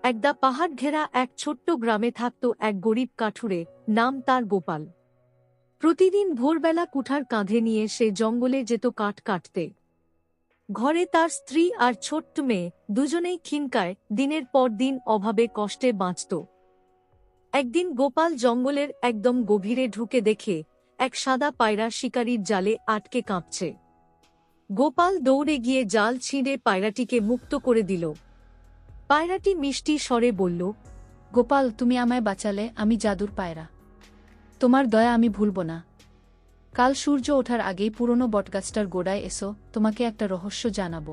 একদা পাহাড় ঘেরা এক ছোট্ট গ্রামে থাকত এক গরিব কাঠুরে, নাম তার গোপাল। প্রতিদিন ভোরবেলা কুঠার কাঁধে নিয়ে সে জঙ্গলে যেত কাঠ কাটতে। ঘরে তার স্ত্রী আর ছোট্ট মেয়ে দুজনেই খিনকায় দিনের পর দিন অভাবে কষ্টে বাঁচত। একদিন গোপাল জঙ্গলের একদম গভীরে ঢুকে দেখে এক সাদা পায়রা শিকারীর জালে আটকে কাঁপছে। গোপাল দৌড়ে গিয়ে জাল ছিঁড়ে পায়রাটিকে মুক্ত করে দিল। পায়রাটি মিষ্টি স্বরে বলল, গোপাল, তুমি আমায় বাঁচালে। আমি জাদুর পায়রা, তোমার দয়া আমি ভুলব না। কাল সূর্য ওঠার আগেই পুরনো বটগাছটার গোড়ায় এসো, তোমাকে একটা রহস্য জানাবো।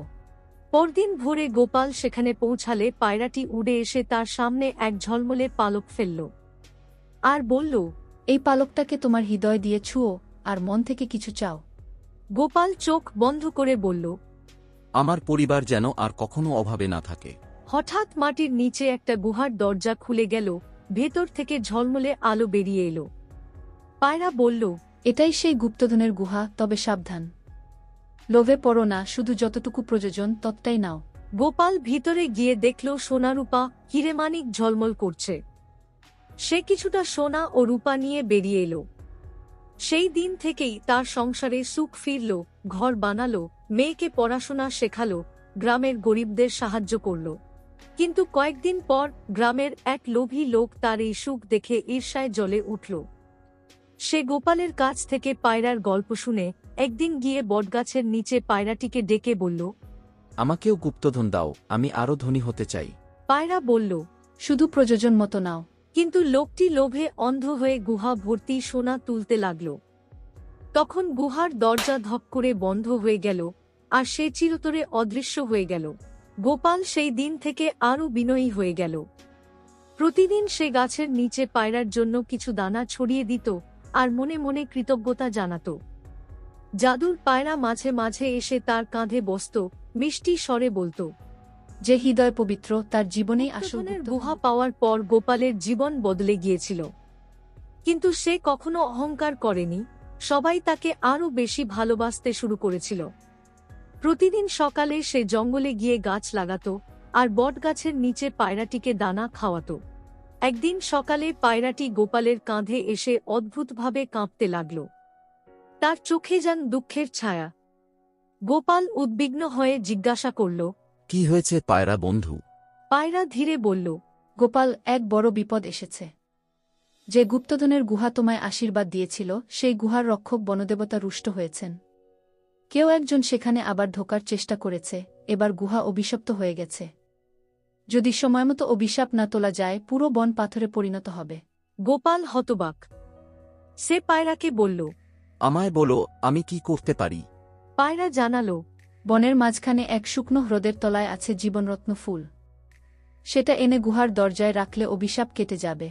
পরদিন ভোরে গোপাল সেখানে পৌঁছালে পায়রাটি উড়ে এসে তার সামনে এক ঝলমলে পালক ফেলল আর বলল, এই পালকটাকে তোমার হৃদয় দিয়ে ছুঁয়ো আর মন থেকে কিছু চাও। গোপাল চোখ বন্ধ করে বলল, আমার পরিবার যেন আর কখনো অভাবে না থাকে। হঠাৎ মাটির নিচে একটা গুহার দরজা খুলে গেল, ভেতর থেকে ঝলমলে আলো বেরিয়ে এলো। পায়রা বলল, এটাই সেই গুপ্তধনের গুহা, তবে সাবধান, লোভে পড়ো না, শুধু যতটুকু প্রয়োজন ততটাই নাও। গোপাল ভিতরে গিয়ে দেখল সোনারূপা হিরেমানিক ঝলমল করছে। সে কিছুটা সোনা ও রূপা নিয়ে বেরিয়ে এলো। সেই দিন থেকেই তার সংসারে সুখ ফিরল, ঘর বানালো, মেয়েকে পড়াশোনা শেখালো, গ্রামের গরিবদের সাহায্য করল। কিন্তু কয়েকদিন পর গ্রামের এক লোভী লোক তার এই সুখ দেখে ঈর্ষায় জ্বলে উঠল। সে গোপালের কাছ থেকে পায়রার গল্প শুনে একদিন গিয়ে বটগাছের নিচে পায়রাটিকে ডেকে বলল, আমাকেও গুপ্তধন দাও, আমি আরো ধনী হতে চাই। পায়রা বলল, শুধু প্রয়োজন মতো নাও। কিন্তু লোকটি লোভে অন্ধ হয়ে গুহা ভর্তি সোনা তুলতে লাগল। তখন গুহার দরজা ধপ করে বন্ধ হয়ে গেল আর সে চিরতরে অদৃশ্য হয়ে গেল। গোপাল সেই দিন থেকে আরও বিনয়ী হয়ে গেল। প্রতিদিন সে গাছের নিচে পায়রার জন্য কিছু দানা ছড়িয়ে দিত আর মনে মনে কৃতজ্ঞতা জানাত। জাদুর পায়রা মাঝে মাঝে এসে তার কাঁধে বসত, মিষ্টি স্বরে বলত, যে হৃদয় পবিত্র তার জীবনেই আসল গুপ্তধনের গুপ্তধন। গুহা পাওয়ার পর গোপালের জীবন বদলে গিয়েছিল। কিন্তু সে কখনো অহংকার করেনি, সবাই তাকে আরও বেশি ভালোবাসতে শুরু করেছিল। প্রতিদিন সকালে সে জঙ্গলে গিয়ে গাছ লাগাত আর বটগাছের নিচে পায়রাটিকে দানা খাওয়াত। একদিন সকালে পায়রাটি গোপালের কাঁধে এসে অদ্ভুতভাবে কাঁপতে লাগল। তার চোখে যেন দুঃখের ছায়া। গোপাল উদ্বিগ্ন হয়ে জিজ্ঞাসা করল, কি হয়েছে পায়রা বন্ধু? পায়রা ধীরে বলল, গোপাল, এক বড় বিপদ এসেছে। যে গুপ্তধনের গুহা তোমায় আশীর্বাদ দিয়েছিল, সেই গুহার রক্ষক বনদেবতা রুষ্ট হয়েছেন। কেউ একজন সেখানে আবার ঢোকার চেষ্টা করেছে। এবার গুহা অভিশপ্ত হয়ে গেছে। যদি সময়মতো অভিশাপ না তোলা যায়, পুরো বন পাথরে পরিণত হবে। গোপাল হতবাক। সে পায়রাকে বলল, আমায় বলো, আমি কি করতে পারি? পায়রা জানালো, বনের মাঝখানে এক শুকনো হ্রদের তলায় আছে জীবনরত্ন ফুল। সেটা এনে গুহার দরজায় রাখলে অভিশাপ কেটে যাবে।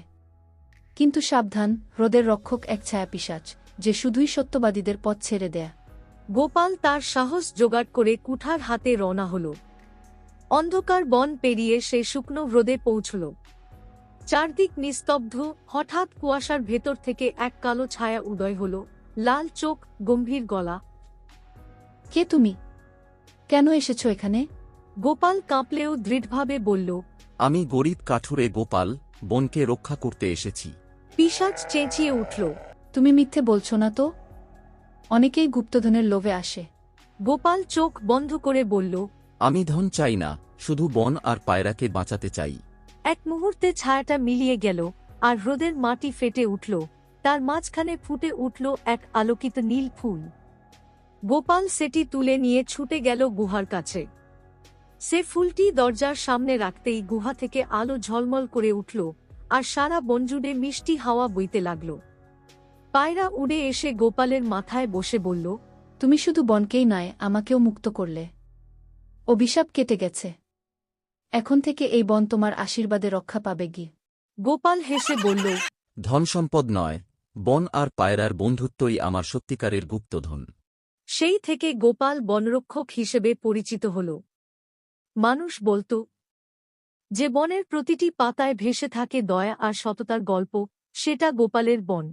কিন্তু সাবধান, হ্রদের রক্ষক এক ছায়াপিশাচ, যে শুধুই সত্যবাদীদের পথ ছেড়ে দেয়। গোপাল তার সাহস জোগাড় করে কুঠার হাতে রওনা হল। অন্ধকার বন পেরিয়ে সে শুকনো হ্রদে পৌঁছল। চারদিক নিস্তব্ধ। হঠাৎ কুয়াশার ভেতর থেকে এক কালো ছায়া উদয় হল, লাল চোখ, গম্ভীর গলা। কে তুমি? কেন এসেছ এখানে? গোপাল কাঁপলেও দৃঢ়ভাবে বলল, আমি গরিব কাঠুরে গোপাল, বনকে রক্ষা করতে এসেছি। পিশাচ চেঁচিয়ে উঠল। তুমি মিথ্যে বলছো না তো? অনেকেই গুপ্তধনের লোভে আসে। গোপাল চোখ বন্ধ করে বলল, আমি ধন চাই না, শুধু বন আর পায়রাকে বাঁচাতে চাই। এক মুহূর্তে ছায়াটা মিলিয়ে গেল আর হ্রদের মাটি ফেটে উঠল। তার মাঝখানে ফুটে উঠল এক আলোকিত নীল ফুল। গোপাল সেটি তুলে নিয়ে ছুটে গেল গুহার কাছে। সে ফুলটি দরজার সামনে রাখতেই গুহা থেকে আলো ঝলমল করে উঠল আর সারা বনজুড়ে মিষ্টি হাওয়া বইতে লাগল। পায়রা উড়ে এসে গোপালের মাথায় বসে বলল, তুমি শুধু বনকেই নয়, আমাকেও মুক্ত করলে। অভিশাপ কেটে গেছে। এখন থেকে এই বন তোমার আশীর্বাদে রক্ষা পাবে গি। গোপাল হেসে বলল, ধন সম্পদ নয়, বন আর পায়রার বন্ধুত্বই আমার সত্যিকারের গুপ্তধন। সেই থেকে গোপাল বনরক্ষক হিসেবে পরিচিত হল। মানুষ বলত, যে বনের প্রতিটি পাতায় ভেসে থাকে দয়া আর সততার গল্প, সেটা গোপালের বন।